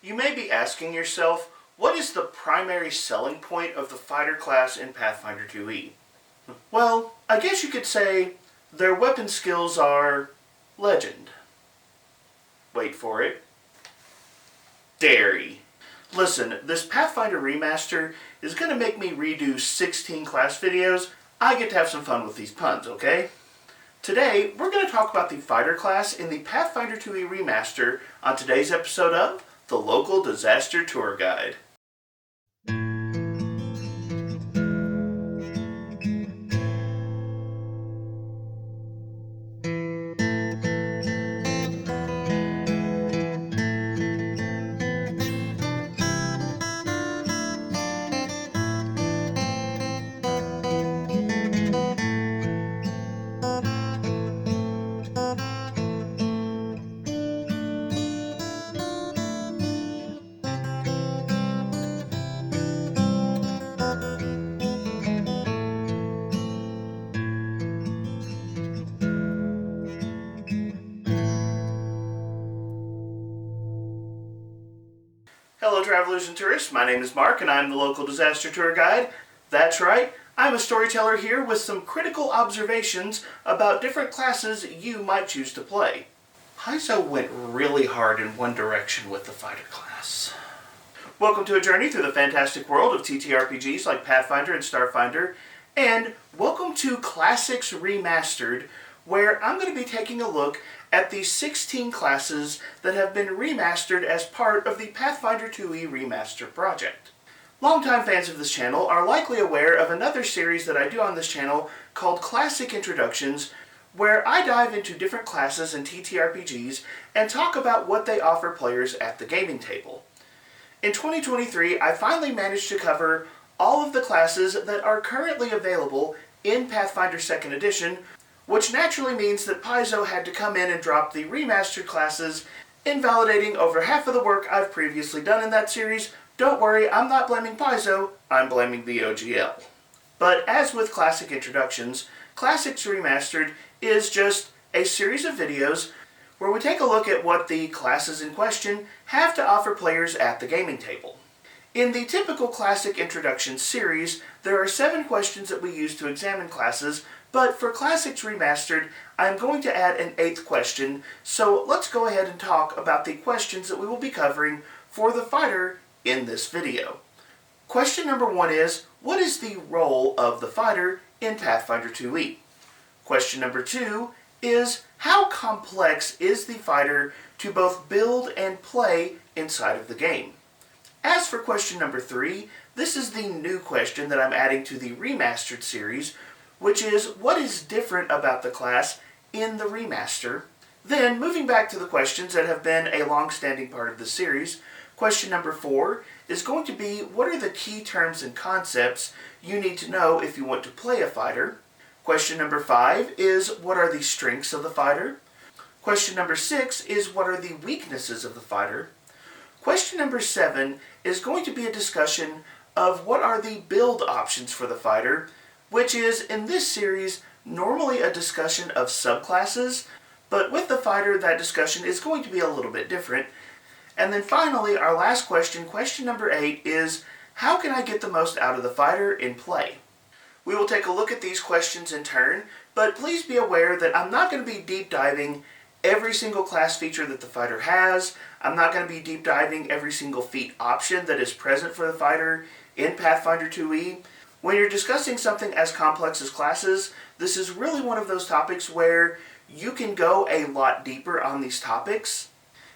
You may be asking yourself, what is the primary selling point of the fighter class in Pathfinder 2e? Well, I guess you could say their weapon skills are legend. Wait for it. Dairy. Listen, this Pathfinder Remaster is going to make me redo 16 class videos. I get to have some fun with these puns, okay? Today, we're going to talk about the fighter class in the Pathfinder 2e Remaster on today's episode of The Local Disaster Tour Guide. Hello travelers and tourists, my name is Mark and I'm the local disaster tour guide. That's right, I'm a storyteller here with some critical observations about different classes you might choose to play. Paizo went really hard in one direction with the fighter class. Welcome to a journey through the fantastic world of TTRPGs like Pathfinder and Starfinder, and welcome to Classics Remastered, where I'm going to be taking a look at the 16 classes that have been remastered as part of the Pathfinder 2e Remaster project. Longtime fans of this channel are likely aware of another series that I do on this channel called Classic Introductions, where I dive into different classes in TTRPGs and talk about what they offer players at the gaming table. In 2023, I finally managed to cover all of the classes that are currently available in Pathfinder 2nd Edition, which naturally means that Paizo had to come in and drop the remastered classes, invalidating over half of the work I've previously done in that series. Don't worry, I'm not blaming Paizo, I'm blaming the OGL. But as with Classic Introductions, Classics Remastered is just a series of videos where we take a look at what the classes in question have to offer players at the gaming table. In the typical Classic Introduction series, there are 7 questions that we use to examine classes, but for Classics Remastered, I'm going to add an 8th question, so let's go ahead and talk about the questions that we will be covering for the fighter in this video. Question number 1 is, what is the role of the fighter in Pathfinder 2e? Question number 2 is, how complex is the fighter to both build and play inside of the game? As for question number 3, this is the new question that I'm adding to the Remastered series, which is, what is different about the class in the remaster? Then, moving back to the questions that have been a long-standing part of the series, question number 4 is going to be, what are the key terms and concepts you need to know if you want to play a fighter? Question number 5 is, what are the strengths of the fighter? Question number 6 is, what are the weaknesses of the fighter? Question number 7 is going to be a discussion of what are the build options for the fighter, which is, in this series, normally a discussion of subclasses, but with the fighter, that discussion is going to be a little bit different. And then finally, our last question, question number 8, is, how can I get the most out of the fighter in play? We will take a look at these questions in turn, but please be aware that I'm not going to be deep diving every single class feature that the fighter has. I'm not going to be deep diving every single feat option that is present for the fighter in Pathfinder 2e. When you're discussing something as complex as classes, this is really one of those topics where you can go a lot deeper on these topics.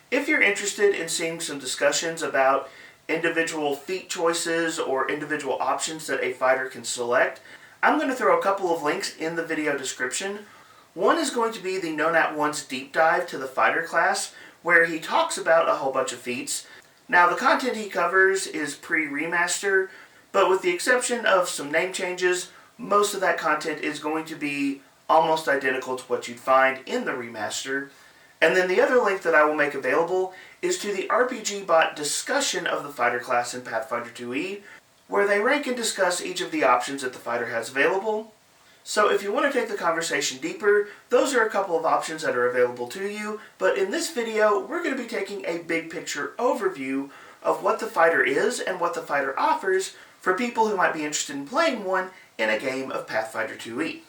If you're interested in seeing some discussions about individual feat choices or individual options that a fighter can select, I'm going to throw a couple of links in the video description. One is going to be the Nonat1's deep dive to the fighter class, where he talks about a whole bunch of feats. Now, the content he covers is pre-remaster, but with the exception of some name changes, most of that content is going to be almost identical to what you'd find in the remaster. And then the other link that I will make available is to the RPG Bot discussion of the fighter class in Pathfinder 2e, where they rank and discuss each of the options that the fighter has available. So if you want to take the conversation deeper, those are a couple of options that are available to you, but in this video, we're going to be taking a big picture overview of what the fighter is and what the fighter offers for people who might be interested in playing one in a game of Pathfinder 2e.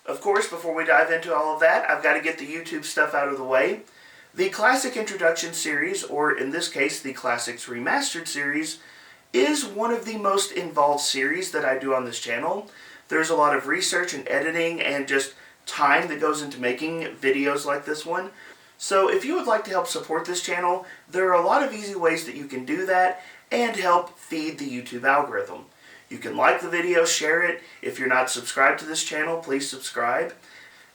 Of course, before we dive into all of that, I've got to get the YouTube stuff out of the way. The Classic Introduction series, or in this case, the Classics Remastered series, is one of the most involved series that I do on this channel. There's a lot of research and editing and just time that goes into making videos like this one. So if you would like to help support this channel, there are a lot of easy ways that you can do that and help feed the YouTube algorithm. You can like the video, share it. If you're not subscribed to this channel, please subscribe.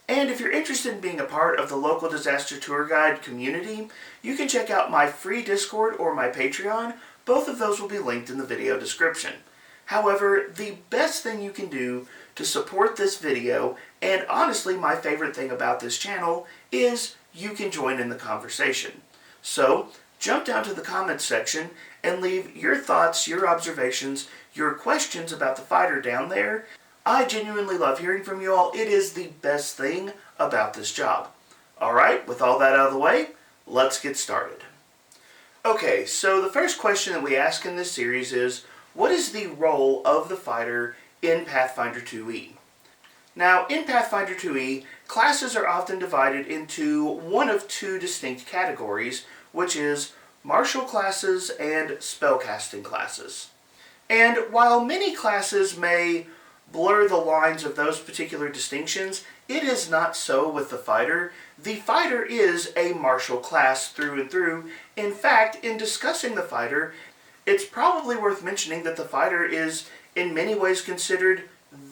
And if you're interested in being a part of the local disaster tour guide community, you can check out my free Discord or my Patreon. Both of those will be linked in the video description. However, the best thing you can do to support this video, and honestly my favorite thing about this channel, is you can join in the conversation. So, jump down to the comments section and leave your thoughts, your observations, your questions about the fighter down there. I genuinely love hearing from you all. It is the best thing about this job. Alright, with all that out of the way, let's get started. Okay, so the first question that we ask in this series is, what is the role of the fighter in Pathfinder 2e? Now, in Pathfinder 2e, classes are often divided into one of two distinct categories, which is martial classes and spellcasting classes. And while many classes may blur the lines of those particular distinctions, it is not so with the fighter. The fighter is a martial class through and through. In fact, in discussing the fighter, it's probably worth mentioning that the fighter is in many ways considered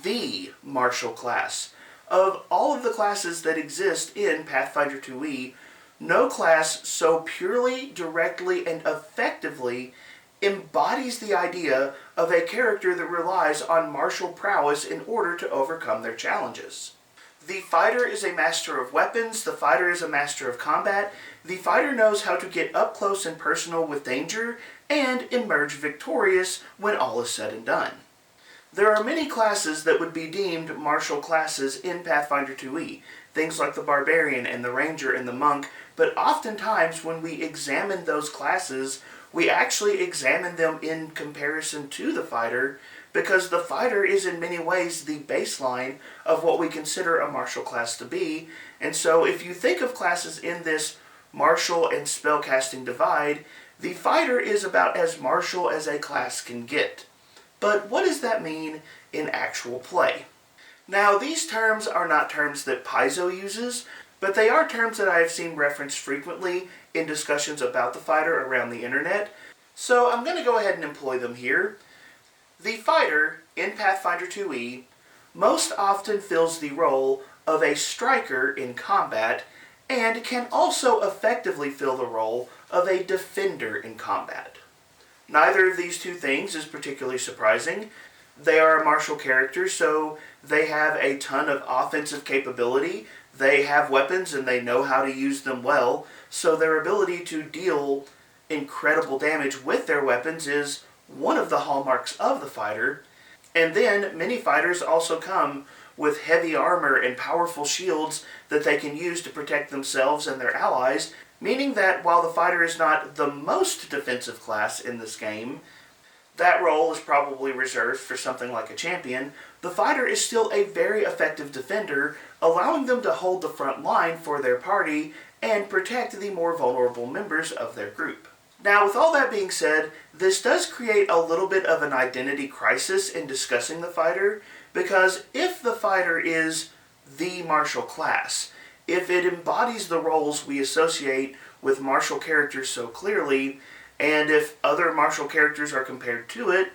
the martial class. Of all of the classes that exist in Pathfinder 2e, no class so purely, directly, and effectively embodies the idea of a character that relies on martial prowess in order to overcome their challenges. The fighter is a master of weapons, the fighter is a master of combat, the fighter knows how to get up close and personal with danger, and emerge victorious when all is said and done. There are many classes that would be deemed martial classes in Pathfinder 2e, things like the Barbarian and the Ranger and the Monk, but oftentimes when we examine those classes, we actually examine them in comparison to the fighter, because the fighter is in many ways the baseline of what we consider a martial class to be. And so if you think of classes in this martial and spellcasting divide, the fighter is about as martial as a class can get. But what does that mean in actual play? Now, these terms are not terms that Paizo uses, but they are terms that I have seen referenced frequently in discussions about the fighter around the internet. So I'm going to go ahead and employ them here. The fighter, in Pathfinder 2e, most often fills the role of a striker in combat, and can also effectively fill the role of a defender in combat. Neither of these two things is particularly surprising. They are a martial character, so they have a ton of offensive capability. They have weapons and they know how to use them well, so their ability to deal incredible damage with their weapons is one of the hallmarks of the fighter. And then many fighters also come with heavy armor and powerful shields that they can use to protect themselves and their allies, meaning that while the fighter is not the most defensive class in this game, that role is probably reserved for something like a champion. The fighter is still a very effective defender, allowing them to hold the front line for their party and protect the more vulnerable members of their group. Now, with all that being said, this does create a little bit of an identity crisis in discussing the fighter, because if the fighter is the martial class, if it embodies the roles we associate with martial characters so clearly, and if other martial characters are compared to it,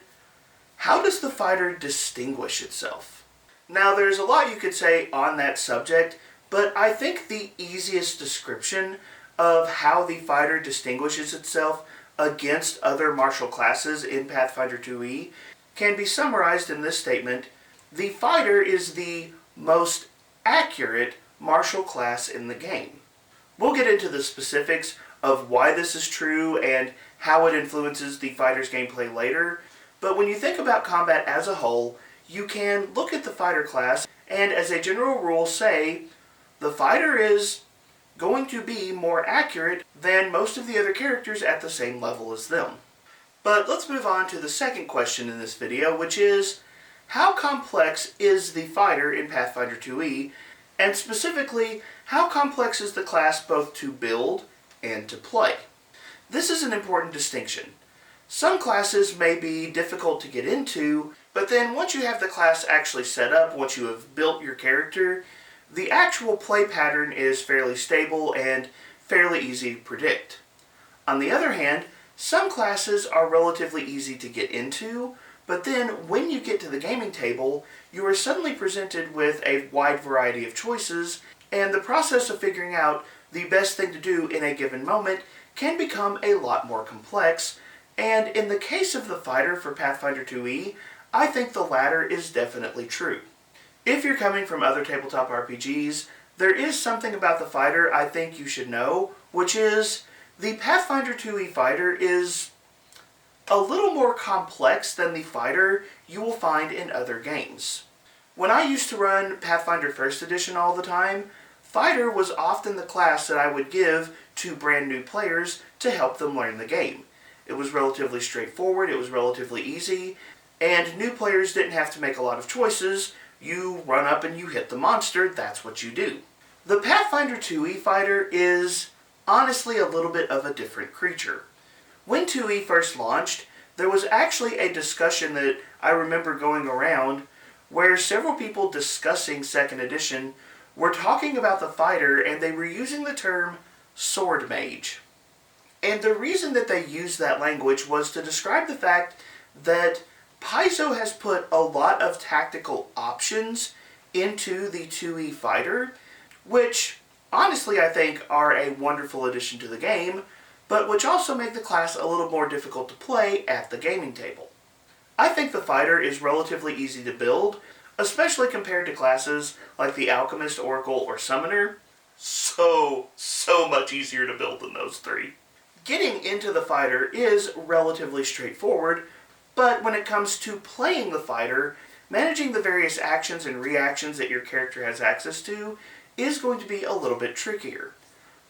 how does the fighter distinguish itself? Now, there's a lot you could say on that subject, but I think the easiest description of how the fighter distinguishes itself against other martial classes in Pathfinder 2e can be summarized in this statement: the fighter is the most accurate martial class in the game. We'll get into the specifics of why this is true and how it influences the fighter's gameplay later, but when you think about combat as a whole, you can look at the fighter class and as a general rule say, the fighter is going to be more accurate than most of the other characters at the same level as them. But let's move on to the second question in this video, which is, how complex is the fighter in Pathfinder 2e, and specifically, how complex is the class both to build and to play? This is an important distinction. Some classes may be difficult to get into, but then once you have the class actually set up, once you have built your character, the actual play pattern is fairly stable and fairly easy to predict. On the other hand, some classes are relatively easy to get into, but then when you get to the gaming table, you are suddenly presented with a wide variety of choices, and the process of figuring out the best thing to do in a given moment can become a lot more complex, and in the case of the fighter for Pathfinder 2e, I think the latter is definitely true. If you're coming from other tabletop RPGs, there is something about the fighter I think you should know, which is the Pathfinder 2e fighter is a little more complex than the fighter you will find in other games. When I used to run Pathfinder 1st Edition all the time, fighter was often the class that I would give to brand new players to help them learn the game. It was relatively straightforward, it was relatively easy, and new players didn't have to make a lot of choices. You run up and you hit the monster, that's what you do. The Pathfinder 2e fighter is honestly a little bit of a different creature. When 2e first launched, there was actually a discussion that I remember going around where several people discussing 2nd edition were talking about the fighter and they were using the term sword mage. And the reason that they used that language was to describe the fact that Paizo has put a lot of tactical options into the 2e fighter, which honestly I think are a wonderful addition to the game, but which also make the class a little more difficult to play at the gaming table. I think the fighter is relatively easy to build, especially compared to classes like the Alchemist, Oracle, or Summoner. So much easier to build than those three. Getting into the fighter is relatively straightforward, but when it comes to playing the fighter, managing the various actions and reactions that your character has access to is going to be a little bit trickier.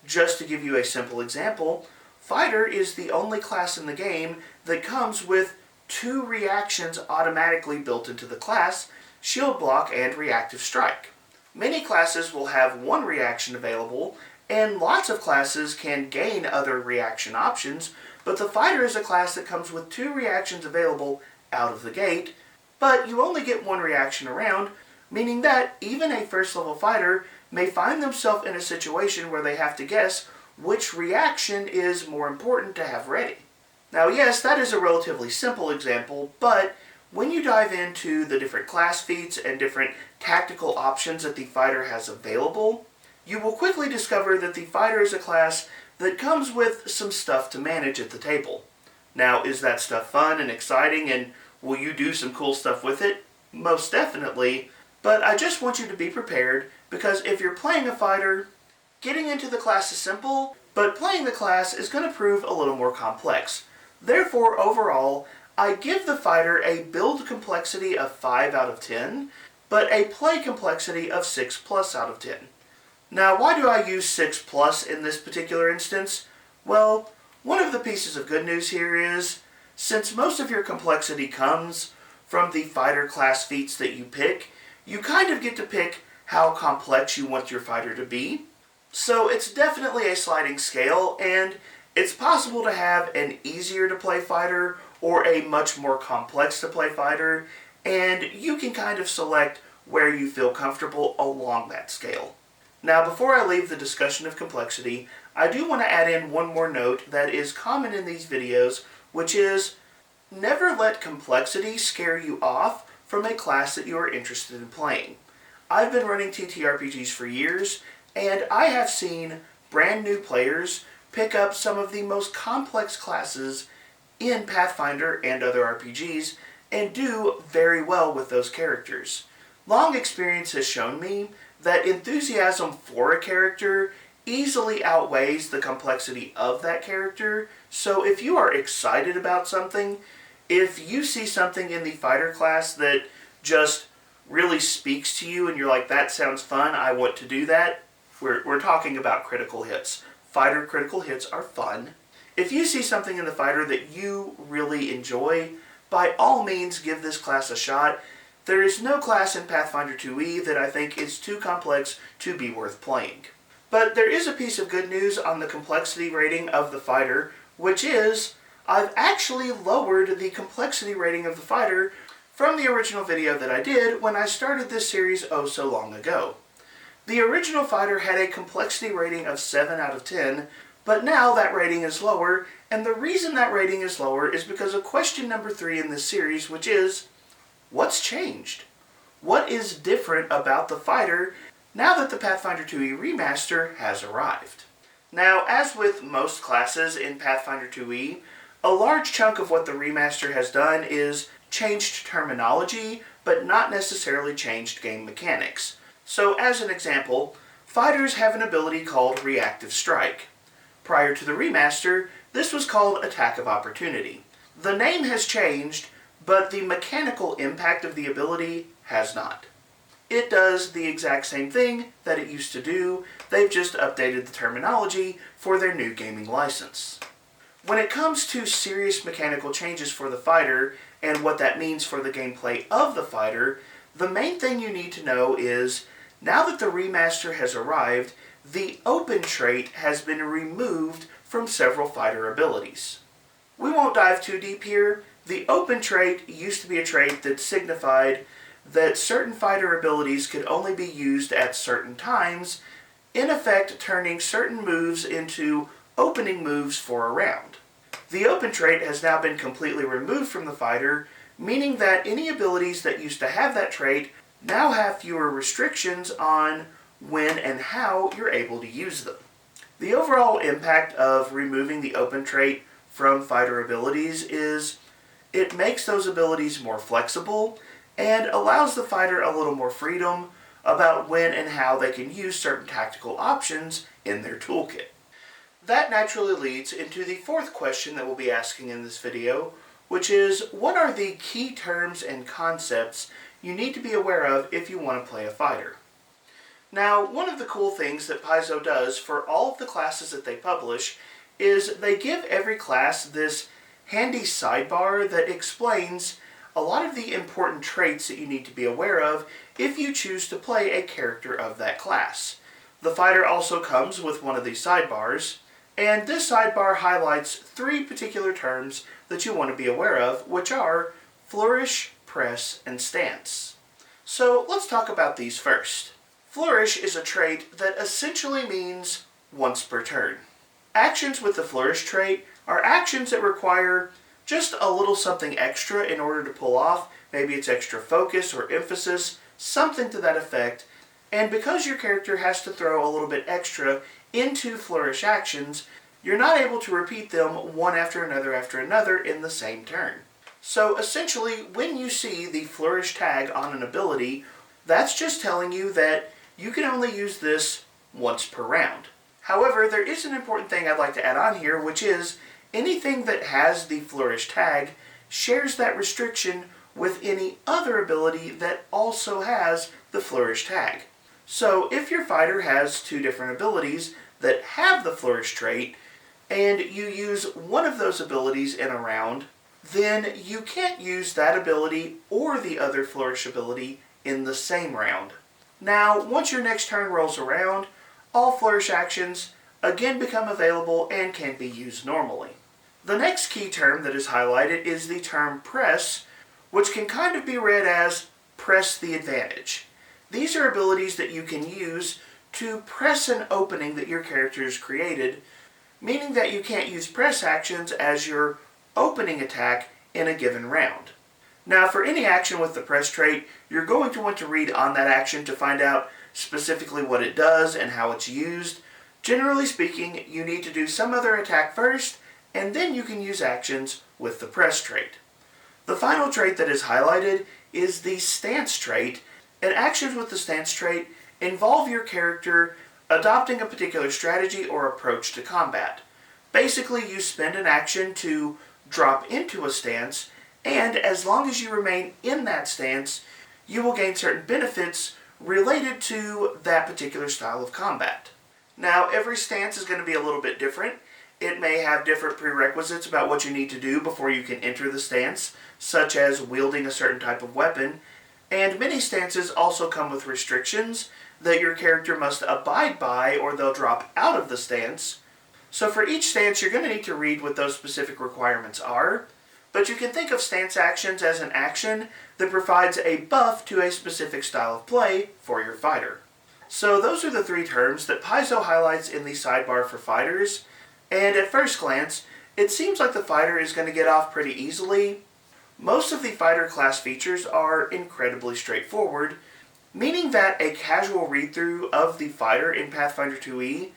Just to give you a simple example, fighter is the only class in the game that comes with 2 reactions automatically built into the class, shield block and reactive strike. Many classes will have 1 reaction available, and lots of classes can gain other reaction options, but the fighter is a class that comes with 2 reactions available out of the gate, but you only get 1 reaction around, meaning that even a first level fighter may find themselves in a situation where they have to guess which reaction is more important to have ready. Now yes, that is a relatively simple example, but when you dive into the different class feats and different tactical options that the fighter has available, you will quickly discover that the fighter is a class that comes with some stuff to manage at the table. Now, is that stuff fun and exciting, and will you do some cool stuff with it? Most definitely, but I just want you to be prepared, because if you're playing a fighter, getting into the class is simple, but playing the class is going to prove a little more complex. Therefore, overall, I give the fighter a build complexity of 5 out of 10, but a play complexity of 6+ out of 10. Now, why do I use 6+ in this particular instance? Well, one of the pieces of good news here is, since most of your complexity comes from the fighter class feats that you pick, you kind of get to pick how complex you want your fighter to be. So it's definitely a sliding scale, and it's possible to have an easier to play fighter or a much more complex to play fighter, and you can kind of select where you feel comfortable along that scale. Now, before I leave the discussion of complexity, I do want to add in one more note that is common in these videos, which is never let complexity scare you off from a class that you are interested in playing. I've been running TTRPGs for years, and I have seen brand new players pick up some of the most complex classes in Pathfinder and other RPGs and do very well with those characters. Long experience has shown me that enthusiasm for a character easily outweighs the complexity of that character, so if you are excited about something, if you see something in the fighter class that just really speaks to you and you're like, that sounds fun, I want to do that, we're talking about critical hits. Fighter critical hits are fun. If you see something in the fighter that you really enjoy, by all means give this class a shot. There is no class in Pathfinder 2e that I think is too complex to be worth playing. But there is a piece of good news on the complexity rating of the fighter, which is I've actually lowered the complexity rating of the fighter from the original video that I did when I started this series oh so long ago. The original fighter had a complexity rating of 7 out of 10, but now that rating is lower, and the reason that rating is lower is because of question number 3 in this series, which is, what's changed? What is different about the fighter now that the Pathfinder 2e Remaster has arrived? Now, as with most classes in Pathfinder 2e, a large chunk of what the Remaster has done is changed terminology, but not necessarily changed game mechanics. So, as an example, fighters have an ability called Reactive Strike. Prior to the Remaster, this was called Attack of Opportunity. The name has changed, but the mechanical impact of the ability has not. It does the exact same thing that it used to do, they've just updated the terminology for their new gaming license. When it comes to serious mechanical changes for the fighter, and what that means for the gameplay of the fighter, the main thing you need to know is, now that the Remaster has arrived, the open trait has been removed from several fighter abilities. We won't dive too deep here. The open trait used to be a trait that signified that certain fighter abilities could only be used at certain times, in effect turning certain moves into opening moves for a round. The open trait has now been completely removed from the fighter, meaning that any abilities that used to have that trait now have fewer restrictions on when and how you're able to use them. The overall impact of removing the open trait from fighter abilities is it makes those abilities more flexible and allows the fighter a little more freedom about when and how they can use certain tactical options in their toolkit. That naturally leads into the fourth question that we'll be asking in this video, which is, what are the key terms and concepts you need to be aware of if you want to play a fighter? Now, one of the cool things that Paizo does for all of the classes that they publish is they give every class this handy sidebar that explains a lot of the important traits that you need to be aware of if you choose to play a character of that class. The fighter also comes with one of these sidebars, and this sidebar highlights 3 particular terms that you want to be aware of, which are Flourish, Press, and Stance. So let's talk about these first. Flourish is a trait that essentially means once per turn. Actions with the Flourish trait are actions that require just a little something extra in order to pull off. Maybe it's extra focus or emphasis, something to that effect. And because your character has to throw a little bit extra into Flourish actions, you're not able to repeat them one after another in the same turn. So essentially, when you see the Flourish tag on an ability, that's just telling you that you can only use this once per round. However, there is an important thing I'd like to add on here, which is anything that has the Flourish tag shares that restriction with any other ability that also has the Flourish tag. So if your fighter has 2 different abilities that have the Flourish trait, and you use one of those abilities in a round, then you can't use that ability or the other Flourish ability in the same round. Now, once your next turn rolls around, all Flourish actions again become available and can be used normally. The next key term that is highlighted is the term Press, which can kind of be read as Press the Advantage. These are abilities that you can use to press an opening that your character has created, meaning that you can't use press actions as your opening attack in a given round. Now, for any action with the press trait, you're going to want to read on that action to find out specifically what it does and how it's used. Generally speaking, you need to do some other attack first, and then you can use actions with the press trait. The final trait that is highlighted is the stance trait, and actions with the stance trait involve your character adopting a particular strategy or approach to combat. Basically, you spend an action to drop into a stance, and as long as you remain in that stance, you will gain certain benefits related to that particular style of combat. Now, every stance is going to be a little bit different. It may have different prerequisites about what you need to do before you can enter the stance, such as wielding a certain type of weapon, and many stances also come with restrictions that your character must abide by or they'll drop out of the stance. So for each stance, you're going to need to read what those specific requirements are, but you can think of stance actions as an action that provides a buff to a specific style of play for your fighter. So those are the three terms that Paizo highlights in the sidebar for fighters, and at first glance, it seems like the fighter is going to get off pretty easily. Most of the fighter class features are incredibly straightforward, meaning that a casual read-through of the fighter in Pathfinder 2e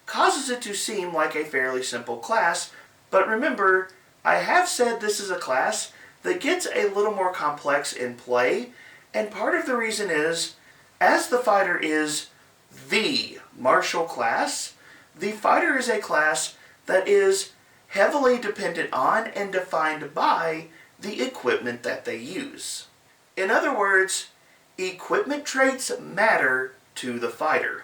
causes it to seem like a fairly simple class, but remember, I have said this is a class that gets a little more complex in play, and part of the reason is, as the fighter is the martial class, the fighter is a class that is heavily dependent on and defined by the equipment that they use. In other words, equipment traits matter to the fighter.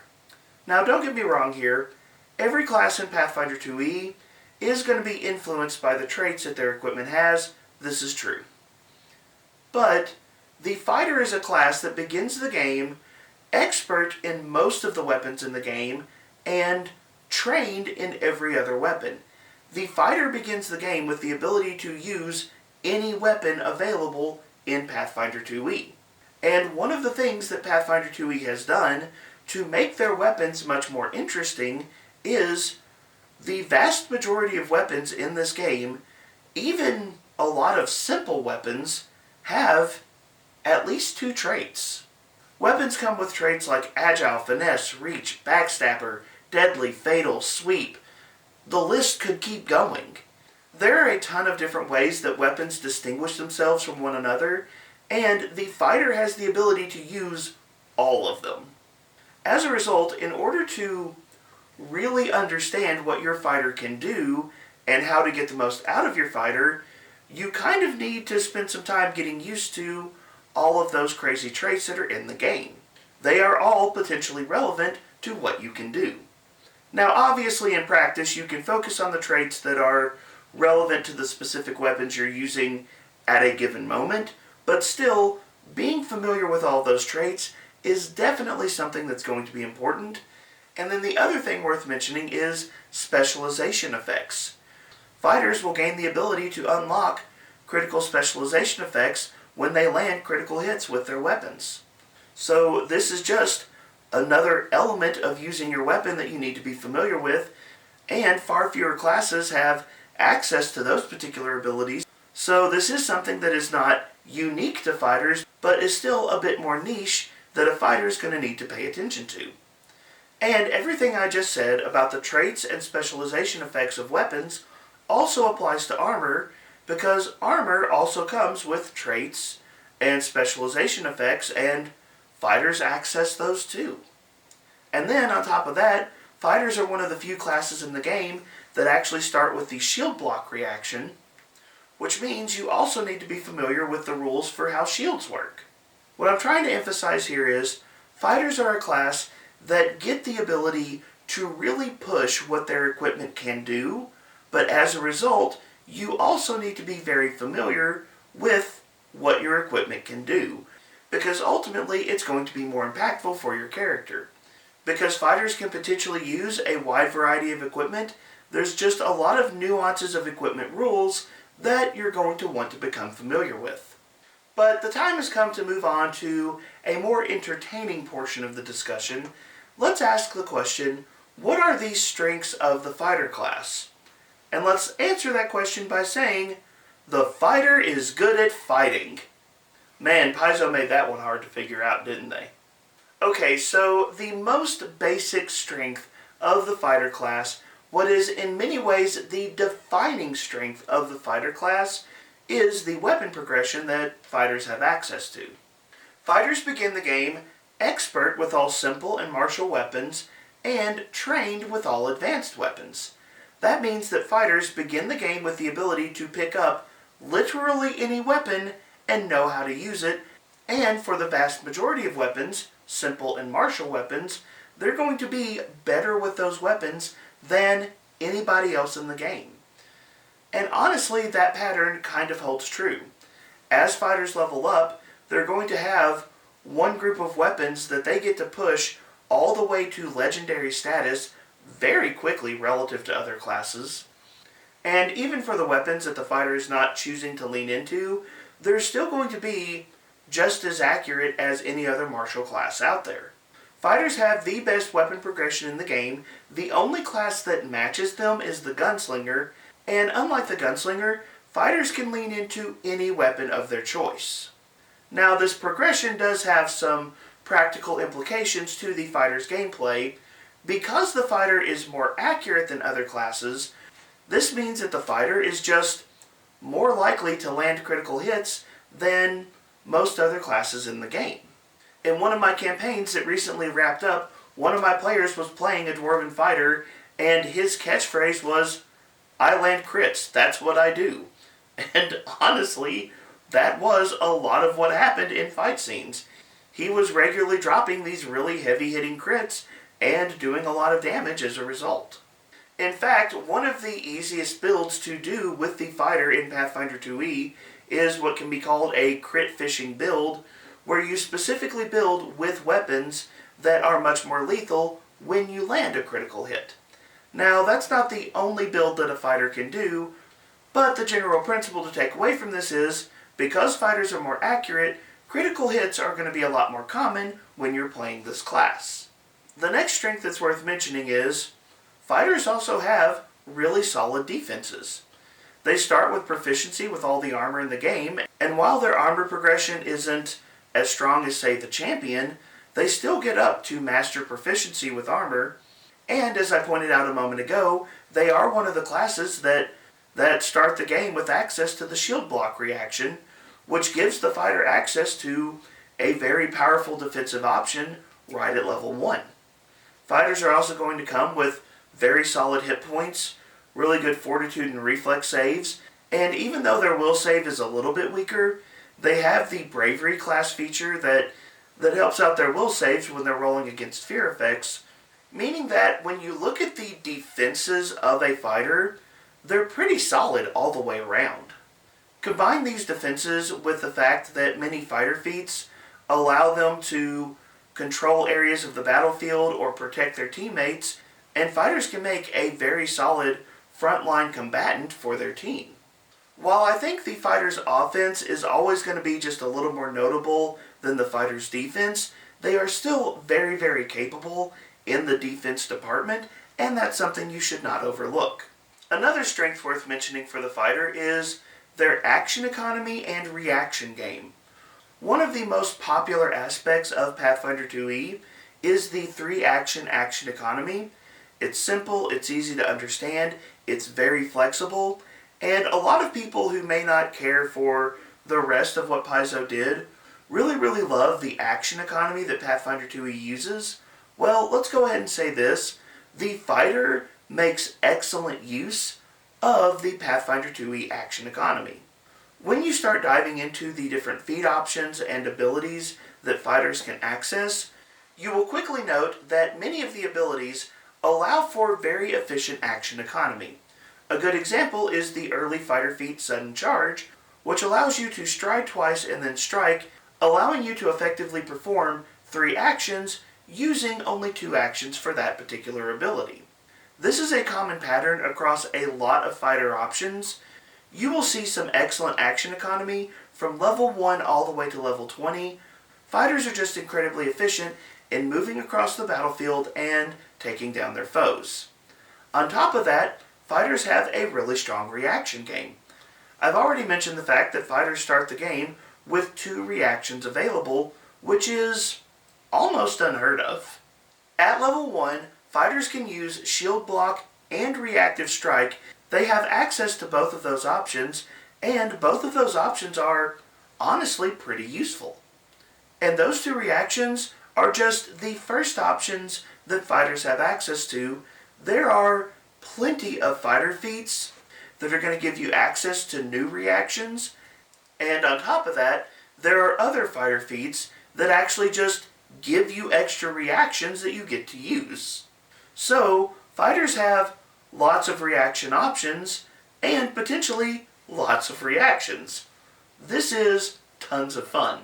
Now don't get me wrong here, every class in Pathfinder 2e is going to be influenced by the traits that their equipment has. This is true. But the fighter is a class that begins the game expert in most of the weapons in the game and trained in every other weapon. The fighter begins the game with the ability to use any weapon available in Pathfinder 2e. And one of the things that Pathfinder 2e has done to make their weapons much more interesting is the vast majority of weapons in this game, even a lot of simple weapons, have at least 2 traits. Weapons come with traits like Agile, Finesse, Reach, Backstabber, Deadly, Fatal, Sweep. The list could keep going. There are a ton of different ways that weapons distinguish themselves from one another, and the fighter has the ability to use all of them. As a result, in order to really understand what your fighter can do and how to get the most out of your fighter, you kind of need to spend some time getting used to all of those crazy traits that are in the game. They are all potentially relevant to what you can do. Now obviously in practice you can focus on the traits that are relevant to the specific weapons you're using at a given moment, but still, being familiar with all those traits is definitely something that's going to be important. And then the other thing worth mentioning is specialization effects. Fighters will gain the ability to unlock critical specialization effects when they land critical hits with their weapons. So this is just another element of using your weapon that you need to be familiar with, and far fewer classes have access to those particular abilities. So this is something that is not unique to fighters, but is still a bit more niche that a fighter is going to need to pay attention to. And everything I just said about the traits and specialization effects of weapons also applies to armor, because armor also comes with traits and specialization effects, and fighters access those too. And then on top of that, fighters are one of the few classes in the game that actually start with the shield block reaction, which means you also need to be familiar with the rules for how shields work. What I'm trying to emphasize here is, fighters are a class that get the ability to really push what their equipment can do, but as a result, you also need to be very familiar with what your equipment can do, because ultimately it's going to be more impactful for your character. Because fighters can potentially use a wide variety of equipment, there's just a lot of nuances of equipment rules that you're going to want to become familiar with. But the time has come to move on to a more entertaining portion of the discussion. Let's ask the question, what are the strengths of the fighter class? And let's answer that question by saying, the fighter is good at fighting. Man, Paizo made that one hard to figure out, didn't they? Okay, so the most basic strength of the fighter class, what is in many ways the defining strength of the fighter class, is the weapon progression that fighters have access to. Fighters begin the game expert with all simple and martial weapons, and trained with all advanced weapons. That means that fighters begin the game with the ability to pick up literally any weapon and know how to use it, And for the vast majority of weapons, simple and martial weapons, they're going to be better with those weapons than anybody else in the game. And honestly, that pattern kind of holds true. As fighters level up, they're going to have one group of weapons that they get to push all the way to legendary status very quickly relative to other classes. And even for the weapons that the fighter is not choosing to lean into, they're still going to be just as accurate as any other martial class out there. Fighters have the best weapon progression in the game. The only class that matches them is the gunslinger, and unlike the gunslinger, fighters can lean into any weapon of their choice. Now, this progression does have some practical implications to the fighter's gameplay. Because the fighter is more accurate than other classes, this means that the fighter is just more likely to land critical hits than most other classes in the game. In one of my campaigns that recently wrapped up, one of my players was playing a dwarven fighter, and his catchphrase was, "I land crits, that's what I do." And honestly, that was a lot of what happened in fight scenes. He was regularly dropping these really heavy-hitting crits and doing a lot of damage as a result. In fact, one of the easiest builds to do with the fighter in Pathfinder 2e is what can be called a crit fishing build, where you specifically build with weapons that are much more lethal when you land a critical hit. Now, that's not the only build that a fighter can do, but the general principle to take away from this is, because fighters are more accurate, critical hits are going to be a lot more common when you're playing this class. The next strength that's worth mentioning is, fighters also have really solid defenses. They start with proficiency with all the armor in the game, and while their armor progression isn't as strong as, say, the champion, they still get up to master proficiency with armor, and as I pointed out a moment ago, they are one of the classes that start the game with access to the shield block reaction, which gives the fighter access to a very powerful defensive option right at level 1. Fighters are also going to come with very solid hit points, really good fortitude and reflex saves, and even though their will save is a little bit weaker, they have the bravery class feature that helps out their will saves when they're rolling against fear effects, meaning that when you look at the defenses of a fighter, they're pretty solid all the way around. Combine these defenses with the fact that many fighter feats allow them to control areas of the battlefield or protect their teammates, and fighters can make a very solid frontline combatant for their team. While I think the fighter's offense is always going to be just a little more notable than the fighter's defense, they are still very, very capable in the defense department, and that's something you should not overlook. Another strength worth mentioning for the fighter is their action economy and reaction game. One of the most popular aspects of Pathfinder 2e is the 3-action action economy. It's simple, it's easy to understand, it's very flexible, and a lot of people who may not care for the rest of what Paizo did really love the action economy that Pathfinder 2e uses. Well, let's go ahead and say this. The fighter makes excellent use of the Pathfinder 2e action economy. When you start diving into the different feat options and abilities that fighters can access, you will quickly note that many of the abilities allow for very efficient action economy. A good example is the early fighter feat Sudden Charge, which allows you to stride twice and then strike, allowing you to effectively perform 3 actions using only 2 actions for that particular ability. This is a common pattern across a lot of fighter options. You will see some excellent action economy from level 1 all the way to level 20. Fighters are just incredibly efficient in moving across the battlefield and taking down their foes. On top of that, fighters have a really strong reaction game. I've already mentioned the fact that fighters start the game with 2 reactions available, which is almost unheard of. At level 1, fighters can use shield block and reactive strike. They have access to both of those options, and both of those options are honestly pretty useful. And those 2 reactions are just the first options that fighters have access to. There are plenty of fighter feats that are going to give you access to new reactions, and on top of that, there are other fighter feats that actually just give you extra reactions that you get to use. So, fighters have lots of reaction options and potentially lots of reactions. This is tons of fun.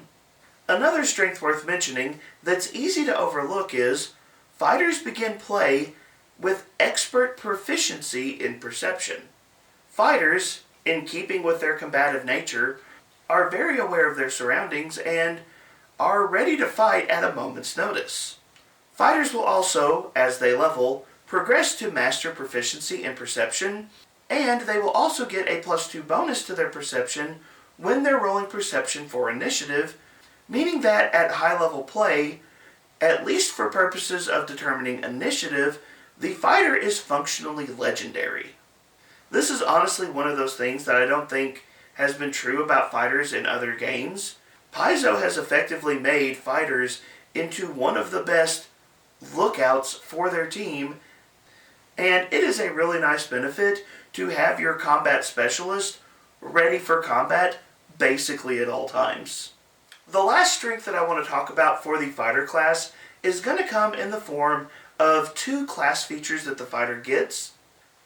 Another strength worth mentioning that's easy to overlook is fighters begin play with expert proficiency in perception. Fighters, in keeping with their combative nature, are very aware of their surroundings and are ready to fight at a moment's notice. Fighters will also, as they level, progress to master proficiency in perception, and they will also get a +2 bonus to their perception when they're rolling perception for initiative, meaning that at high-level play, at least for purposes of determining initiative, the fighter is functionally legendary. This is honestly one of those things that I don't think has been true about fighters in other games. Paizo has effectively made fighters into one of the best lookouts for their team, and it is a really nice benefit to have your combat specialist ready for combat basically at all times. The last strength that I want to talk about for the fighter class is going to come in the form of 2 class features that the fighter gets.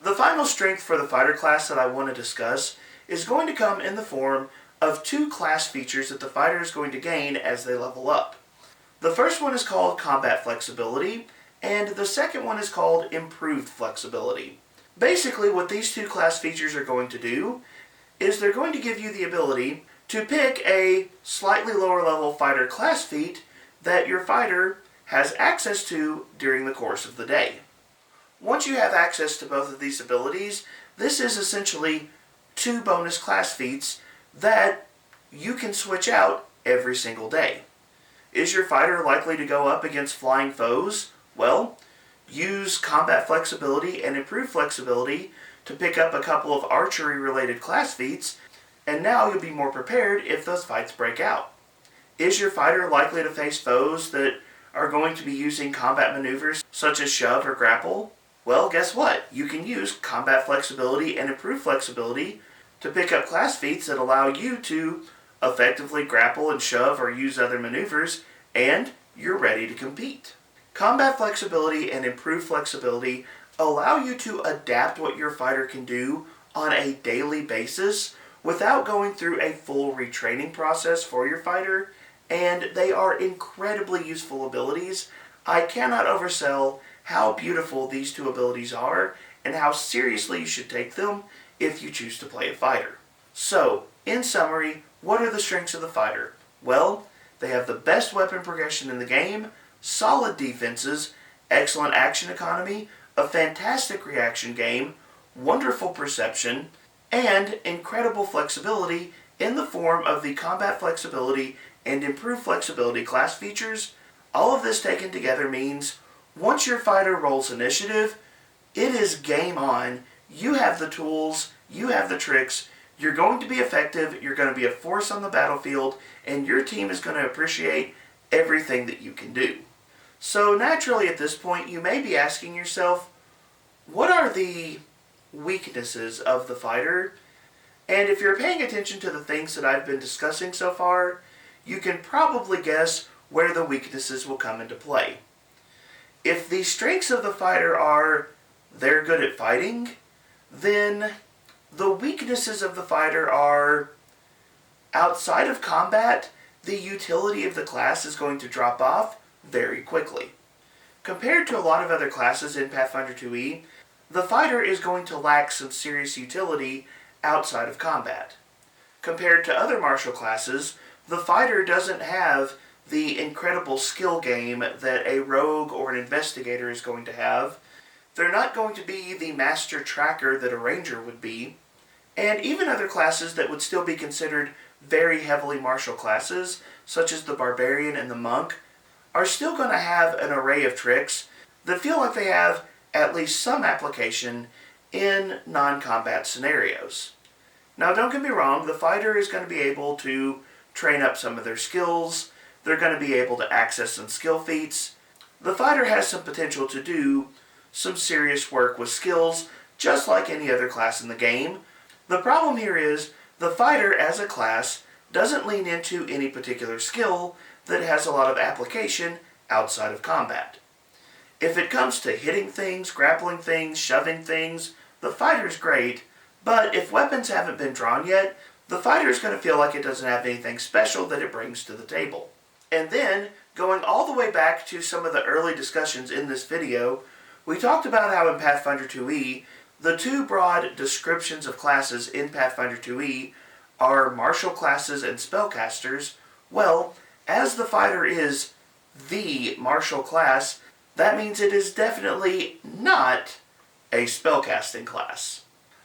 The final strength for the fighter class that I want to discuss is going to come in the form of 2 class features that the fighter is going to gain as they level up. The first one is called Combat Flexibility, and the second one is called Improved Flexibility. Basically, what these 2 class features are going to do is they're going to give you the ability to pick a slightly lower level fighter class feat that your fighter has access to during the course of the day. Once you have access to both of these abilities, this is essentially 2 bonus class feats that you can switch out every single day. Is your fighter likely to go up against flying foes? Well, use Combat Flexibility and Improved Flexibility to pick up a couple of archery-related class feats, and now you'll be more prepared if those fights break out. Is your fighter likely to face foes that are going to be using combat maneuvers such as shove or grapple? Well, guess what? You can use Combat Flexibility and Improved Flexibility to pick up class feats that allow you to effectively grapple and shove or use other maneuvers, and you're ready to compete. Combat Flexibility and Improved Flexibility allow you to adapt what your fighter can do on a daily basis without going through a full retraining process for your fighter, and they are incredibly useful abilities. I cannot oversell how beautiful these 2 abilities are and how seriously you should take them if you choose to play a fighter. So, in summary, what are the strengths of the fighter? Well, they have the best weapon progression in the game, solid defenses, excellent action economy, a fantastic reaction game, wonderful perception, and incredible flexibility in the form of the Combat Flexibility and Improved Flexibility class features. All of this taken together means once your fighter rolls initiative, it is game on. You have the tools, you have the tricks, you're going to be effective, you're going to be a force on the battlefield, and your team is going to appreciate everything that you can do. So naturally at this point you may be asking yourself, what are the weaknesses of the fighter? And if you're paying attention to the things that I've been discussing so far, you can probably guess where the weaknesses will come into play. If the strengths of the fighter are they're good at fighting, then the weaknesses of the fighter are outside of combat, the utility of the class is going to drop off very quickly. Compared to a lot of other classes in Pathfinder 2e, the fighter is going to lack some serious utility outside of combat. Compared to other martial classes, the fighter doesn't have the incredible skill game that a rogue or an investigator is going to have. They're not going to be the master tracker that a ranger would be. And even other classes that would still be considered very heavily martial classes, such as the barbarian and the monk, are still going to have an array of tricks that feel like they have at least some application in non-combat scenarios. Now don't get me wrong, the fighter is going to be able to train up some of their skills, they're going to be able to access some skill feats. The fighter has some potential to do some serious work with skills, just like any other class in the game. The problem here is, the fighter as a class doesn't lean into any particular skill that has a lot of application outside of combat. If it comes to hitting things, grappling things, shoving things, the fighter's great, but if weapons haven't been drawn yet, the fighter's going to feel like it doesn't have anything special that it brings to the table. And then, going all the way back to some of the early discussions in this video, we talked about how in Pathfinder 2e, the two broad descriptions of classes in Pathfinder 2e are martial classes and spellcasters. Well, as the fighter is the martial class, that means it is definitely not a spellcasting class.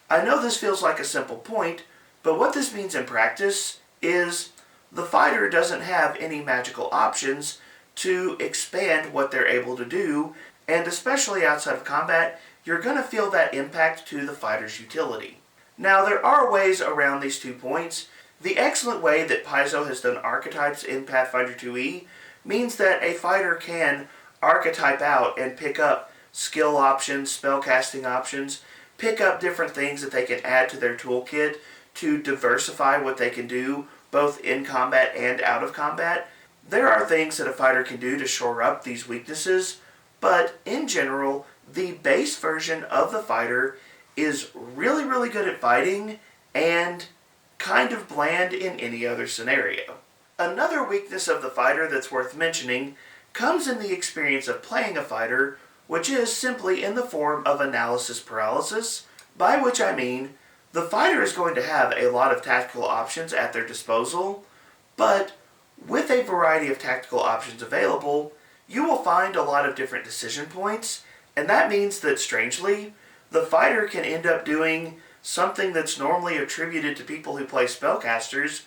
I know this feels like a simple point, but what this means in practice is the fighter doesn't have any magical options to expand what they're able to do, and especially outside of combat, you're going to feel that impact to the fighter's utility. Now, there are ways around these 2 points. The excellent way that Paizo has done archetypes in Pathfinder 2e means that a fighter can archetype out and pick up skill options, spellcasting options, pick up different things that they can add to their toolkit to diversify what they can do both in combat and out of combat. There are things that a fighter can do to shore up these weaknesses, but in general, the base version of the fighter is really, really good at fighting and kind of bland in any other scenario. Another weakness of the fighter that's worth mentioning comes in the experience of playing a fighter, which is simply in the form of analysis paralysis, by which I mean the fighter is going to have a lot of tactical options at their disposal, but with a variety of tactical options available, you will find a lot of different decision points, and that means that, strangely, the fighter can end up doing something that's normally attributed to people who play spellcasters.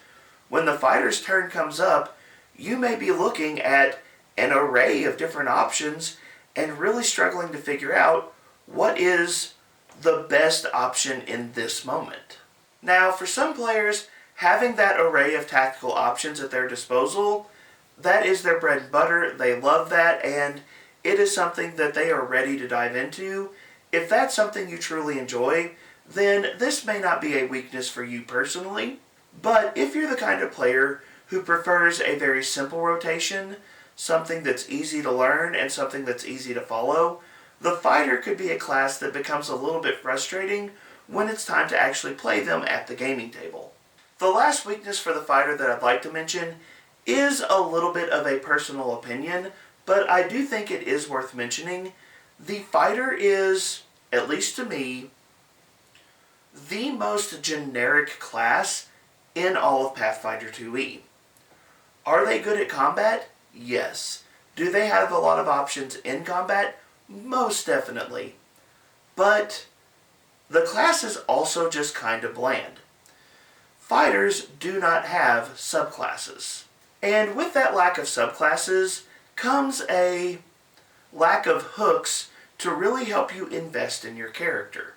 When the fighter's turn comes up, you may be looking at an array of different options and really struggling to figure out what is the best option in this moment. Now, for some players, having that array of tactical options at their disposal, that is their bread and butter. They love that, and it is something that they are ready to dive into. If that's something you truly enjoy, then this may not be a weakness for you personally. But if you're the kind of player who prefers a very simple rotation, something that's easy to learn and something that's easy to follow, the fighter could be a class that becomes a little bit frustrating when it's time to actually play them at the gaming table. The last weakness for the fighter that I'd like to mention is a little bit of a personal opinion, but I do think it is worth mentioning. The fighter is, at least to me, the most generic class in all of Pathfinder 2e. Are they good at combat? Yes. Do they have a lot of options in combat? Most definitely. But the class is also just kind of bland. Fighters do not have subclasses. And with that lack of subclasses comes a lack of hooks to really help you invest in your character.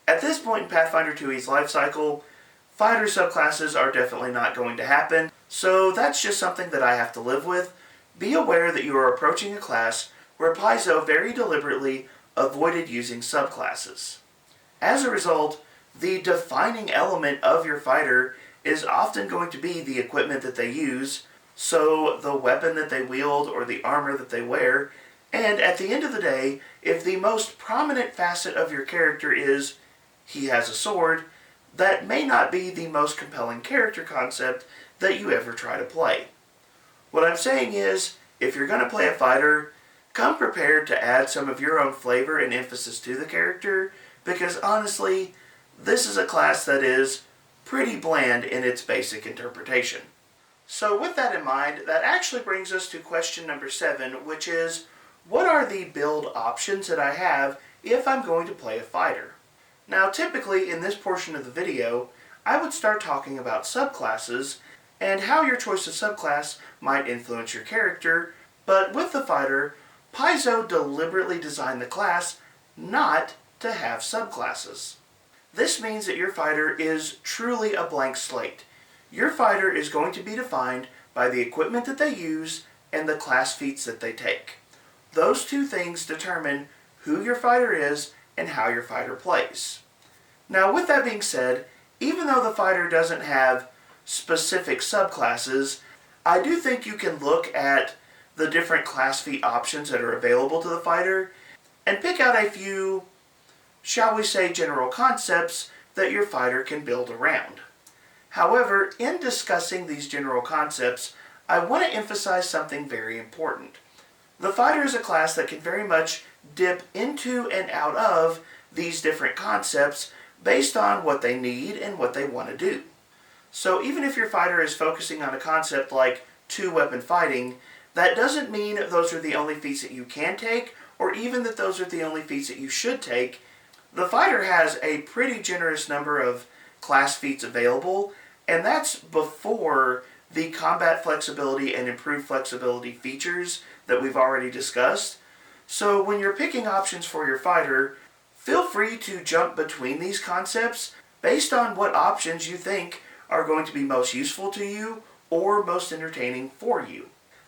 At this point in Pathfinder 2e's life cycle, fighter subclasses are definitely not going to happen, so that's just something that I have to live with. Be aware that you are approaching a class where Paizo very deliberately avoided using subclasses. As a result, the defining element of your fighter is often going to be the equipment that they use, so the weapon that they wield or the armor that they wear, and at the end of the day, if the most prominent facet of your character is he has a sword, that may not be the most compelling character concept that you ever try to play. What I'm saying is, if you're going to play a fighter, come prepared to add some of your own flavor and emphasis to the character, because honestly, this is a class that is pretty bland in its basic interpretation. So with that in mind, that actually brings us to question number 7, which is, what are the build options that I have if I'm going to play a fighter? Now typically in this portion of the video, I would start talking about subclasses and how your choice of subclass might influence your character, but with the fighter, Paizo deliberately designed the class not to have subclasses. This means that your fighter is truly a blank slate. Your fighter is going to be defined by the equipment that they use and the class feats that they take. Those two things determine who your fighter is and how your fighter plays. Now with that being said, even though the fighter doesn't have specific subclasses, I do think you can look at the different class feat options that are available to the fighter and pick out a few, shall we say, general concepts that your fighter can build around. However, in discussing these general concepts, I want to emphasize something very important. The fighter is a class that can very much dip into and out of these different concepts based on what they need and what they want to do. So even if your fighter is focusing on a concept like two-weapon fighting, that doesn't mean those are the only feats that you can take, or even that those are the only feats that you should take. The fighter has a pretty generous number of class feats available, and that's before the combat flexibility and improved flexibility features that we've already discussed. So when you're picking options for your fighter, feel free to jump between these concepts based on what options you think are going to be most useful to you or most entertaining for you.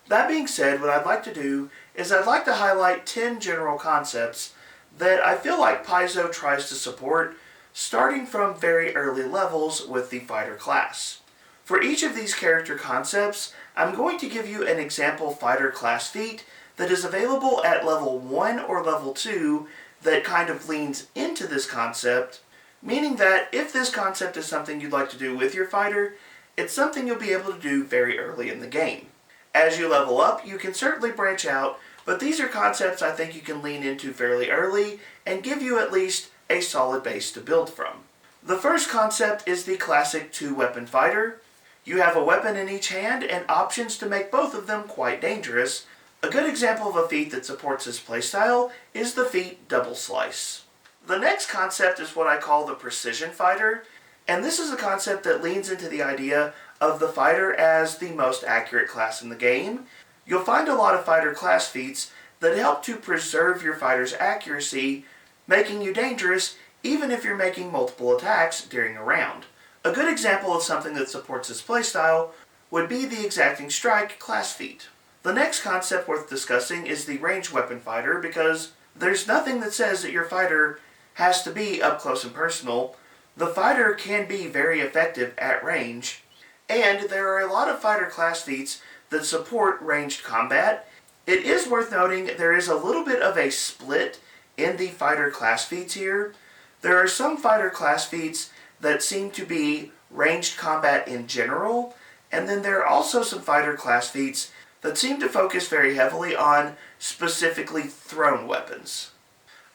That being said, what I'd like to do is I'd like to highlight 10 general concepts that I feel like Paizo tries to support, starting from very early levels with the fighter class. For each of these character concepts, I'm going to give you an example fighter class feat that is available at level 1 or level 2 that kind of leans into this concept, meaning that if this concept is something you'd like to do with your fighter, it's something you'll be able to do very early in the game. As you level up, you can certainly branch out, but these are concepts I think you can lean into fairly early and give you at least a solid base to build from. The first concept is the classic two-weapon fighter. You have a weapon in each hand and options to make both of them quite dangerous. A good example of a feat that supports this playstyle is the feat Double Slice. The next concept is what I call the precision fighter, and this is a concept that leans into the idea of the fighter as the most accurate class in the game. You'll find a lot of fighter class feats that help to preserve your fighter's accuracy, making you dangerous even if you're making multiple attacks during a round. A good example of something that supports this playstyle would be the Exacting Strike class feat. The next concept worth discussing is the ranged weapon fighter, because there's nothing that says that your fighter has to be up close and personal. The fighter can be very effective at range, and there are a lot of fighter class feats that support ranged combat. It is worth noting there is a little bit of a split in the fighter class feats here. There are some fighter class feats that seem to be ranged combat in general, and then there are also some fighter class feats that seem to focus very heavily on specifically thrown weapons.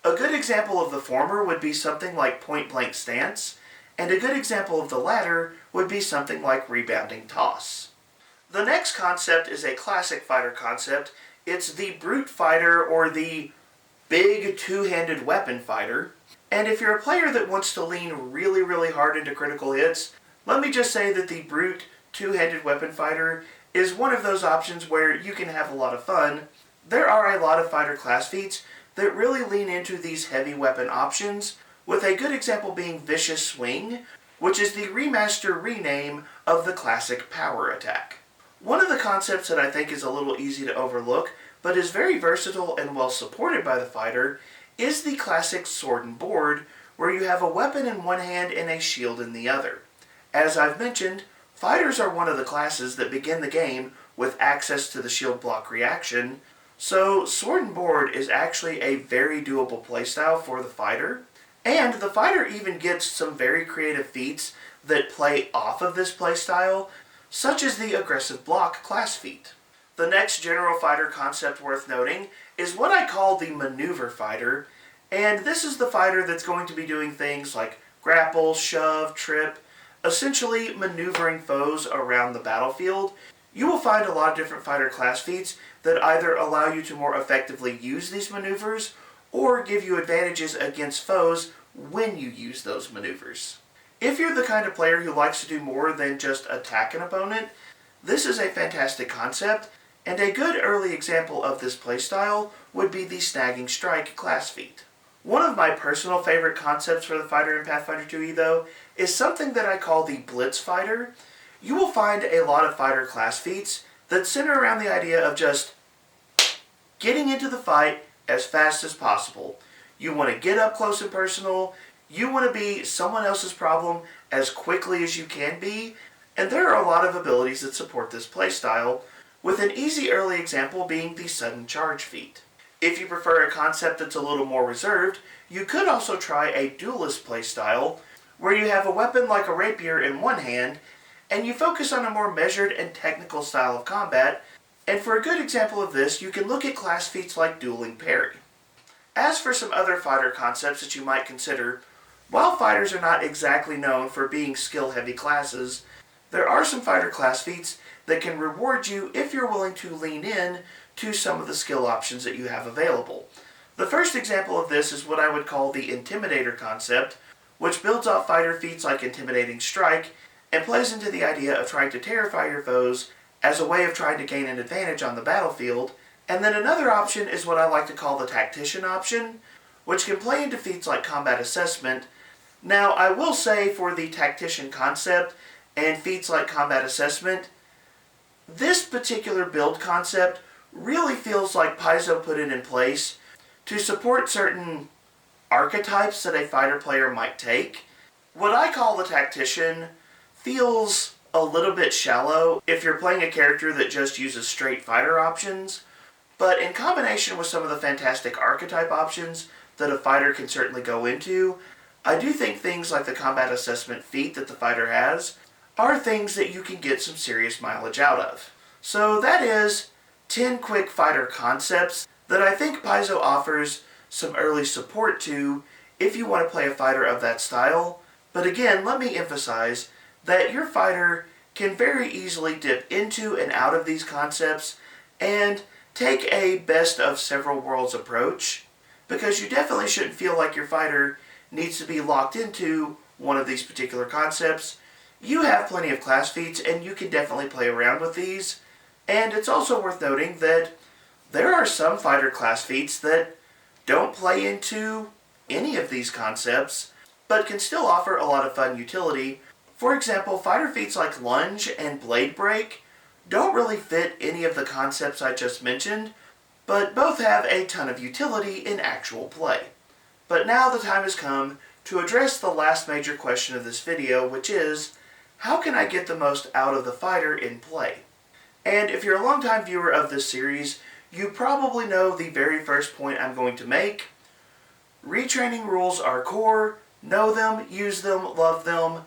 A good example of the former would be something like Point Blank Stance, and a good example of the latter would be something like Rebounding Toss. The next concept is a classic fighter concept. It's the Brute Fighter, or the big two-handed weapon fighter. And if you're a player that wants to lean really hard into critical hits, let me just say that the Brute two-handed weapon fighter is one of those options where you can have a lot of fun. There are a lot of fighter class feats that really lean into these heavy weapon options, with a good example being Vicious Swing, which is the remaster rename of the classic power attack. One of the concepts that I think is a little easy to overlook, but is very versatile and well supported by the fighter, is the classic sword and board, where you have a weapon in one hand and a shield in the other. As I've mentioned, fighters are one of the classes that begin the game with access to the shield block reaction, so sword and board is actually a very doable playstyle for the fighter, and the fighter even gets some very creative feats that play off of this playstyle, such as the aggressive block class feat. The next general fighter concept worth noting is what I call the maneuver fighter, and this is the fighter that's going to be doing things like grapple, shove, trip, essentially maneuvering foes around the battlefield. You will find a lot of different fighter class feats that either allow you to more effectively use these maneuvers or give you advantages against foes when you use those maneuvers. If you're the kind of player who likes to do more than just attack an opponent, this is a fantastic concept, and a good early example of this playstyle would be the Snagging Strike class feat. One of my personal favorite concepts for the fighter in Pathfinder 2e, though, is something that I call the Blitz fighter. You will find a lot of fighter class feats that center around the idea of just getting into the fight as fast as possible. You want to get up close and personal, you want to be someone else's problem as quickly as you can be, And there are a lot of abilities that support this playstyle, with an easy early example being the sudden charge feat. If you prefer a concept that's a little more reserved, you could also try a duelist playstyle, where you have a weapon like a rapier in one hand, and you focus on a more measured and technical style of combat, and for a good example of this, you can look at class feats like dueling parry. As for some other fighter concepts that you might consider, while fighters are not exactly known for being skill-heavy classes, there are some fighter class feats that can reward you if you're willing to lean in to some of the skill options that you have available. The first example of this is what I would call the Intimidator concept, which builds off fighter feats like Intimidating Strike and plays into the idea of trying to terrify your foes as a way of trying to gain an advantage on the battlefield. And then another option is what I like to call the Tactician option, which can play into feats like Combat Assessment. Now, I will say for the Tactician concept and feats like Combat Assessment, this particular build concept really feels like Paizo put it in place to support certain archetypes that a fighter player might take. What I call the Tactician feels a little bit shallow if you're playing a character that just uses straight fighter options, but in combination with some of the fantastic archetype options that a fighter can certainly go into, I do think things like the Combat Assessment feat that the fighter has are things that you can get some serious mileage out of. So that is 10 quick fighter concepts that I think Paizo offers some early support to if you want to play a fighter of that style. But again, let me emphasize that your fighter can very easily dip into and out of these concepts and take a best of several worlds approach, because you definitely shouldn't feel like your fighter needs to be locked into one of these particular concepts. You have plenty of class feats and you can definitely play around with these. And it's also worth noting that there are some fighter class feats that don't play into any of these concepts, but can still offer a lot of fun utility. For example, fighter feats like Lunge and Blade Break don't really fit any of the concepts I just mentioned, but both have a ton of utility in actual play. But now the time has come to address the last major question of this video, which is, how can I get the most out of the fighter in play? And if you're a longtime viewer of this series, you probably know the very first point I'm going to make. Retraining rules are core. Know them, use them, love them.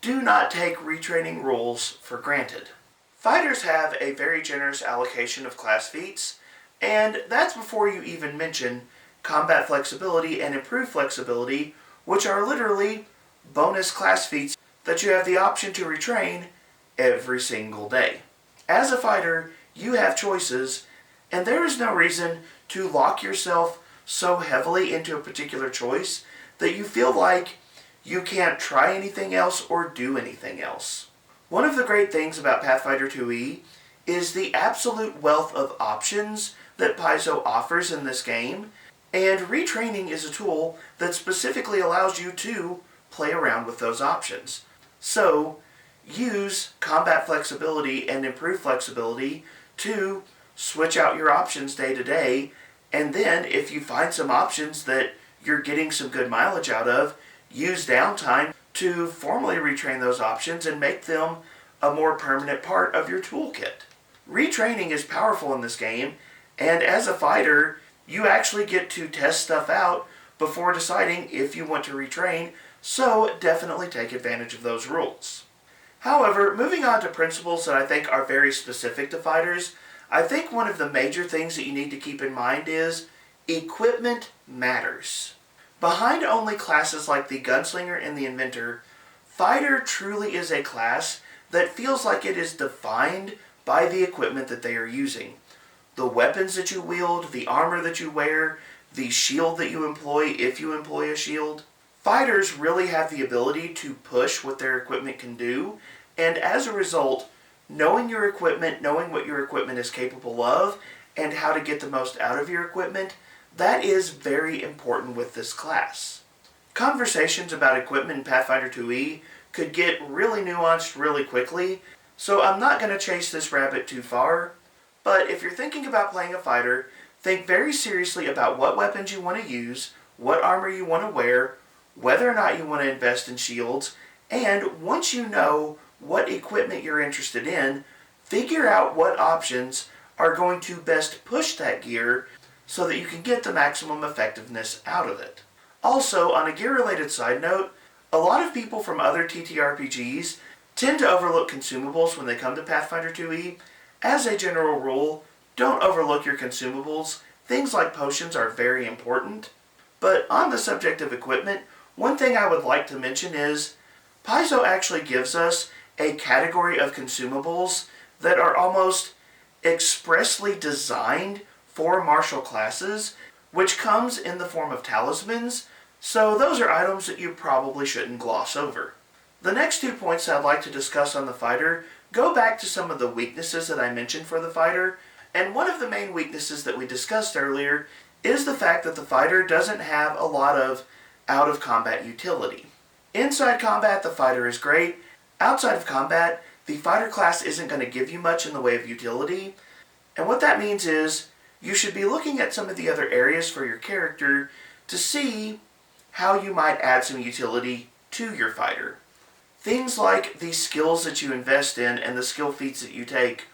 Do not take retraining rules for granted. Fighters have a very generous allocation of class feats, and that's before you even mention combat flexibility and improved flexibility, which are literally bonus class feats that you have the option to retrain every single day. As a fighter, you have choices, and there is no reason to lock yourself so heavily into a particular choice that you feel like you can't try anything else or do anything else. One of the great things about Pathfinder 2e is the absolute wealth of options that Paizo offers in this game, and retraining is a tool that specifically allows you to play around with those options. So, use combat flexibility and improved flexibility to switch out your options day to day, and then if you find some options that you're getting some good mileage out of, use downtime to formally retrain those options and make them a more permanent part of your toolkit. Retraining is powerful in this game, and as a fighter, you actually get to test stuff out before deciding if you want to retrain, so definitely take advantage of those rules. However, moving on to principles that I think are very specific to fighters, I think one of the major things that you need to keep in mind is equipment matters. Behind only classes like the Gunslinger and the Inventor, Fighter truly is a class that feels like it is defined by the equipment that they are using. The weapons that you wield, the armor that you wear, the shield that you employ if you employ a shield. Fighters really have the ability to push what their equipment can do, and as a result, knowing your equipment, knowing what your equipment is capable of, and how to get the most out of your equipment, that is very important with this class. Conversations about equipment in Pathfinder 2e could get really nuanced really quickly, so I'm not going to chase this rabbit too far, but if you're thinking about playing a fighter, think very seriously about what weapons you want to use, what armor you want to wear, whether or not you want to invest in shields, and once you know what equipment you're interested in, figure out what options are going to best push that gear so that you can get the maximum effectiveness out of it. Also, on a gear-related side note, a lot of people from other TTRPGs tend to overlook consumables when they come to Pathfinder 2e. As a general rule, don't overlook your consumables. Things like potions are very important. But on the subject of equipment, one thing I would like to mention is Paizo actually gives us a category of consumables that are almost expressly designed for martial classes, which comes in the form of talismans, so those are items that you probably shouldn't gloss over. The next 2 points I'd like to discuss on the fighter go back to some of the weaknesses that I mentioned for the fighter, and one of the main weaknesses that we discussed earlier is the fact that the fighter doesn't have a lot of out-of-combat utility. Inside combat, the fighter is great. Outside of combat, the fighter class isn't going to give you much in the way of utility, and what that means is you should be looking at some of the other areas for your character to see how you might add some utility to your fighter. Things like the skills that you invest in and the skill feats that you take,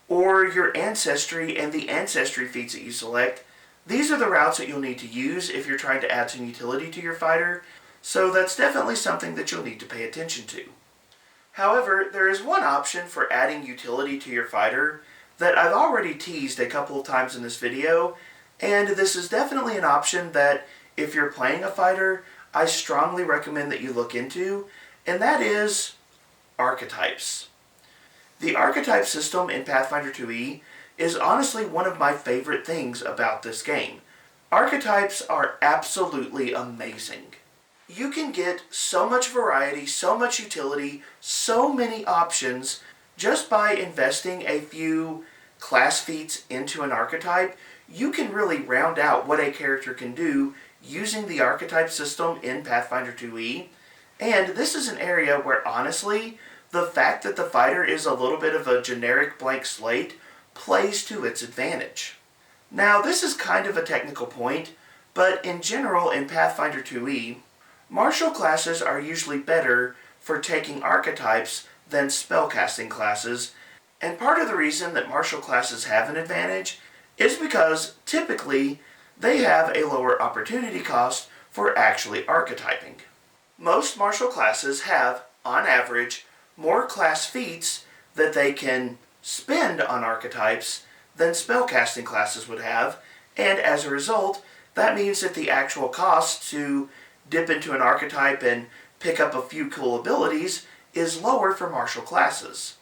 or your ancestry and the ancestry feats that you select. These are the routes that you'll need to use if you're trying to add some utility to your fighter, so that's definitely something that you'll need to pay attention to. However, there is one option for adding utility to your fighter that I've already teased a couple of times in this video, and this is definitely an option that if you're playing a fighter, I strongly recommend that you look into, and that is archetypes. The archetype system in Pathfinder 2e is honestly one of my favorite things about this game. Archetypes are absolutely amazing. You can get so much variety, so much utility, so many options just by investing a few class feats into an archetype. You can really round out what a character can do using the archetype system in Pathfinder 2e. And this is an area where honestly, the fact that the fighter is a little bit of a generic blank slate plays to its advantage. Now, this is kind of a technical point, but in general in Pathfinder 2e, martial classes are usually better for taking archetypes than spellcasting classes, and part of the reason that martial classes have an advantage is because typically they have a lower opportunity cost for actually archetyping. Most martial classes have, on average, more class feats that they can spend on archetypes than spellcasting classes would have, and as a result, that means that the actual cost to dip into an archetype and pick up a few cool abilities is lower for martial classes.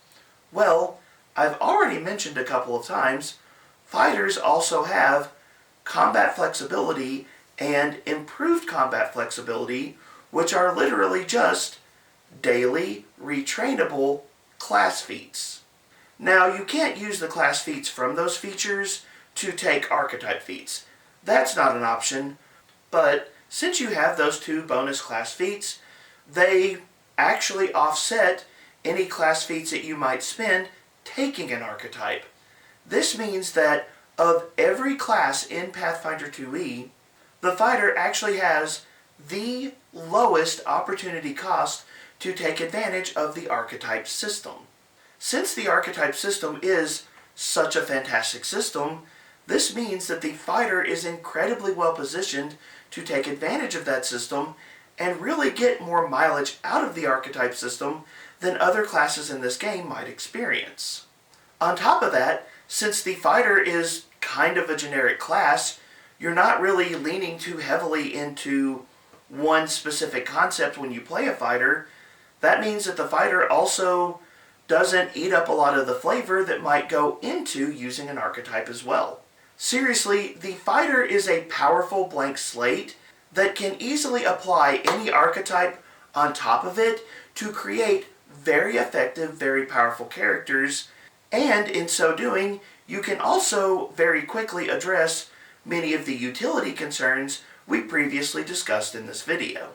Well, I've already mentioned a couple of times, fighters also have combat flexibility and improved combat flexibility, which are literally just daily, retrainable class feats. Now, you can't use the class feats from those features to take archetype feats. That's not an option, but since you have those two bonus class feats, they actually offset any class feats that you might spend taking an archetype. This means that of every class in Pathfinder 2e, the fighter actually has the lowest opportunity cost to take advantage of the archetype system. Since the archetype system is such a fantastic system, this means that the fighter is incredibly well positioned to take advantage of that system and really get more mileage out of the archetype system than other classes in this game might experience. On top of that, since the fighter is kind of a generic class, you're not really leaning too heavily into one specific concept when you play a fighter. That means that the fighter also doesn't eat up a lot of the flavor that might go into using an archetype as well. Seriously, the fighter is a powerful blank slate that can easily apply any archetype on top of it to create very effective, very powerful characters, and in so doing, you can also very quickly address many of the utility concerns we previously discussed in this video.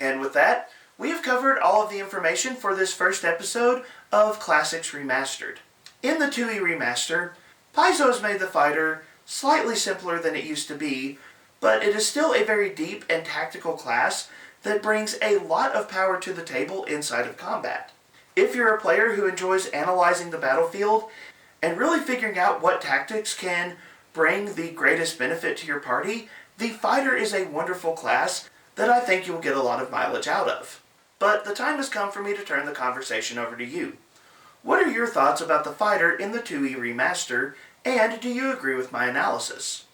And with that, we have covered all of the information for this first episode of Classics Remastered. In the 2e Remaster, Paizo has made the fighter slightly simpler than it used to be, but it is still a very deep and tactical class that brings a lot of power to the table inside of combat. If you're a player who enjoys analyzing the battlefield and really figuring out what tactics can bring the greatest benefit to your party, the fighter is a wonderful class that I think you'll get a lot of mileage out of. But the time has come for me to turn the conversation over to you. What are your thoughts about the fighter in the 2E Remaster, and do you agree with my analysis?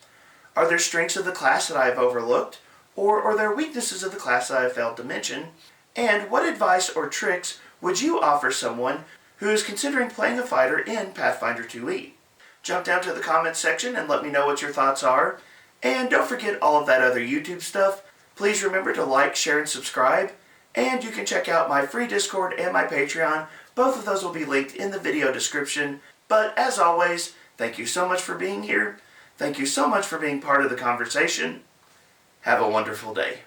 Are there strengths of the class that I have overlooked, or are there weaknesses of the class that I have failed to mention? And what advice or tricks would you offer someone who is considering playing a fighter in Pathfinder 2E? Jump down to the comments section and let me know what your thoughts are. And don't forget all of that other YouTube stuff. Please remember to like, share, and subscribe. And you can check out my free Discord and my Patreon. Both of those will be linked in the video description. But as always, thank you so much for being here. Thank you so much for being part of the conversation. Have a wonderful day.